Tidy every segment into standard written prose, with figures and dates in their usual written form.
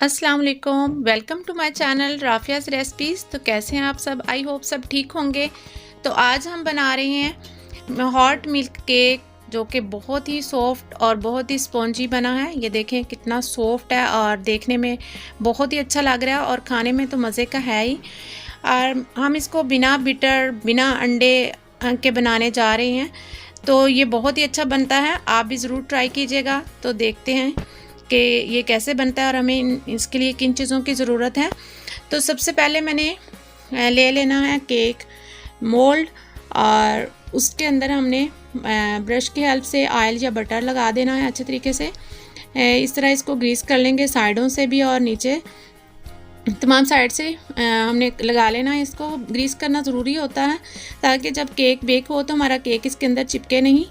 अस्सलाम वालेकुम, welcome to my channel Rafiya's recipes. तो कैसे हैं आप सब? आई होप सब ठीक होंगे। तो आज हम बना रहे हैं हॉट मिल्क केक, जो कि बहुत ही सॉफ्ट और बहुत ही स्पॉन्जी बना है। ये देखें कितना सॉफ्ट है और देखने में बहुत ही अच्छा लग रहा है और खाने में तो मज़े का है ही। और हम इसको बिना बिटर बिना अंडे के बनाने जा रहे हैं, तो ये बहुत ही अच्छा बनता है। आप भी ज़रूर ट्राई कीजिएगा। तो देखते हैं कि ये कैसे बनता है और हमें इसके लिए किन चीज़ों की ज़रूरत है। तो सबसे पहले मैंने ले लेना है केक मोल्ड, और उसके अंदर हमने ब्रश की हेल्प से ऑयल या बटर लगा देना है अच्छे तरीके से। इस तरह इसको ग्रीस कर लेंगे साइडों से भी और नीचे तमाम साइड से हमने लगा लेना है। इसको ग्रीस करना ज़रूरी होता है ताकि जब केक बेक हो तो हमारा केक इसके अंदर चिपके नहीं।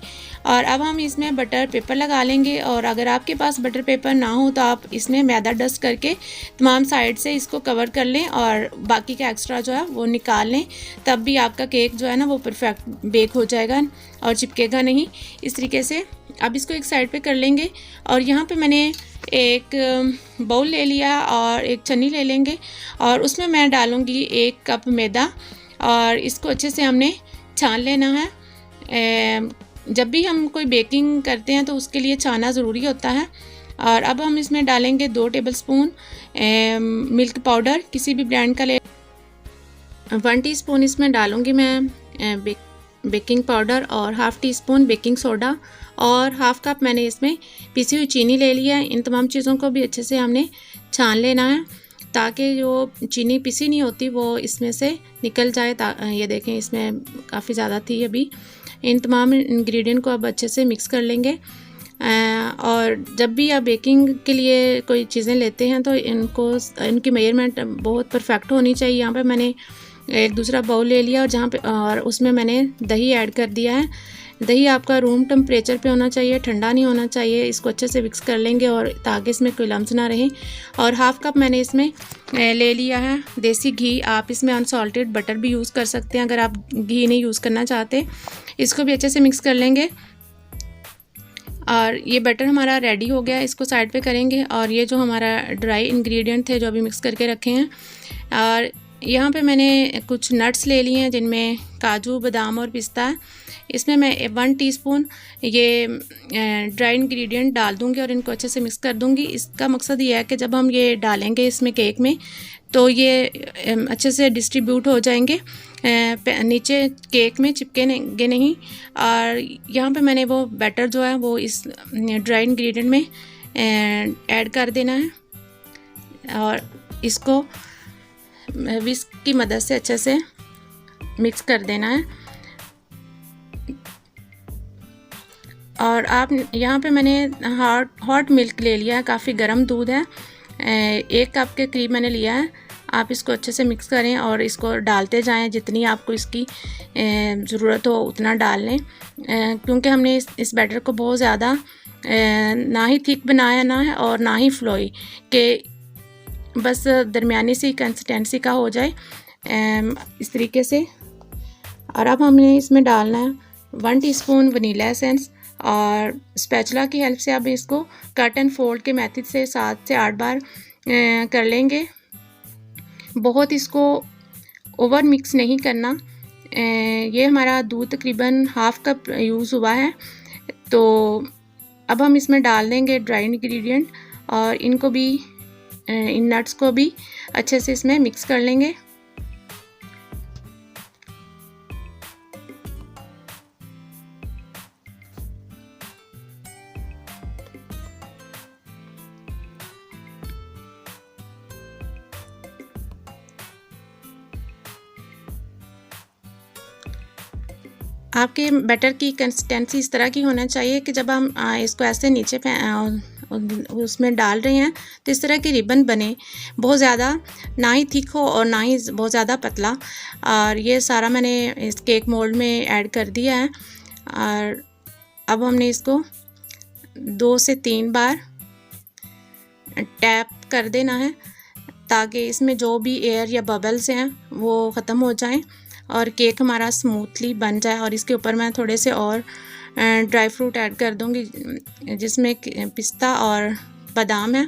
और अब हम इसमें बटर पेपर लगा लेंगे, और अगर आपके पास बटर पेपर ना हो तो आप इसमें मैदा डस्ट करके तमाम साइड से इसको कवर कर लें और बाकी का एक्स्ट्रा जो है वो निकाल लें। तब भी आपका केक जो है ना वो परफेक्ट बेक हो जाएगा और चिपकेगा नहीं। इस तरीके से अब इसको एक साइड पे कर लेंगे। और यहाँ पे मैंने एक बाउल ले लिया और एक छन्नी ले लेंगे, और उसमें मैं डालूँगी 1 कप मैदा, और इसको अच्छे से हमने छान लेना है। जब भी हम कोई बेकिंग करते हैं तो उसके लिए छाना ज़रूरी होता है। और अब हम इसमें डालेंगे 2 टेबलस्पून मिल्क पाउडर, किसी भी ब्रांड का ले। 1 टीस्पून इसमें डालूँगी मैं बेकिंग पाउडर, और half tea spoon baking soda, और हाफ़ कप मैंने इसमें पिसी हुई चीनी ले लिया है। इन तमाम चीज़ों को भी अच्छे से हमने छान लेना है ताकि जो चीनी पिसी नहीं होती वो इसमें से निकल जाए। ये देखें इसमें काफ़ी ज़्यादा थी अभी। इन तमाम इंग्रेडिएंट को अब अच्छे से मिक्स कर लेंगे। और जब भी आप बेकिंग के लिए कोई चीज़ें लेते हैं तो इनकी मेजरमेंट बहुत परफेक्ट होनी चाहिए। यहाँ पे मैंने एक दूसरा बाउल ले लिया और उसमें मैंने दही ऐड कर दिया है। दही आपका रूम टेम्परेचर पे होना चाहिए, ठंडा नहीं होना चाहिए। इसको अच्छे से मिक्स कर लेंगे और ताकि इसमें कोई लम्स ना रहे। और हाफ़ कप मैंने इसमें ले लिया है देसी घी। आप इसमें अनसॉल्टेड बटर भी यूज़ कर सकते हैं अगर आप घी नहीं यूज़ करना चाहते। इसको भी अच्छे से मिक्स कर लेंगे। और ये बटर हमारा रेडी हो गया, इसको साइड पे करेंगे। और ये जो हमारा ड्राई इंग्रेडिएंट थे जो अभी मिक्स करके रखे हैं, और यहाँ पे मैंने कुछ नट्स ले लिए हैं जिनमें काजू, बादाम और पिस्ता है। इसमें मैं 1 टीस्पून ये ड्राई इंग्रेडिएंट डाल दूँगी और इनको अच्छे से मिक्स कर दूँगी। इसका मकसद ये है कि जब हम ये डालेंगे इसमें केक में तो ये अच्छे से डिस्ट्रीब्यूट हो जाएंगे, नीचे केक में चिपकेंगे नहीं। और यहाँ पे मैंने वो बैटर जो है वो इस ड्राई इंग्रेडिएंट में ऐड कर देना है, और इसको विस्क की मदद से अच्छे से मिक्स कर देना है। और आप यहाँ पे मैंने हॉट मिल्क ले लिया है, काफ़ी गर्म दूध है, 1 कप के करीब मैंने लिया है। आप इसको अच्छे से मिक्स करें और इसको डालते जाएं, जितनी आपको इसकी ज़रूरत हो उतना डाल लें, क्योंकि हमने इस बैटर को बहुत ज़्यादा ना ही थिक बनाया ना है और ना ही फ्लोई, कि बस दरमियानी सी कंसिस्टेंसी का हो जाए इस तरीके से। और अब हमने इसमें डालना है 1 टीस्पून वनीला एसेंस, और स्पैचुला की हेल्प से अब इसको कट एंड फोल्ड के मेथड से 7 से 8 बार कर लेंगे। बहुत इसको ओवर मिक्स नहीं करना। ये हमारा दूध तकरीबन हाफ़ कप यूज़ हुआ है। तो अब हम इसमें डाल देंगे ड्राई इंग्रेडिएंट, और इनको भी इन नट्स को भी अच्छे से इसमें मिक्स कर लेंगे। आपके बैटर की कंसिस्टेंसी इस तरह की होना चाहिए कि जब हम इसको ऐसे नीचे उसमें डाल रहे हैं तो इस तरह की रिबन बने, बहुत ज़्यादा ना ही थिक हो और ना ही बहुत ज़्यादा पतला। और ये सारा मैंने इस केक मोल्ड में ऐड कर दिया है। और अब हमने इसको 2 से 3 बार टैप कर देना है ताकि इसमें जो भी एयर या बबल्स हैं वो ख़त्म हो जाएं और केक हमारा स्मूथली बन जाए। और इसके ऊपर मैं थोड़े से और ड्राई फ्रूट ऐड कर दूँगी, जिसमें पिस्ता और बादाम है।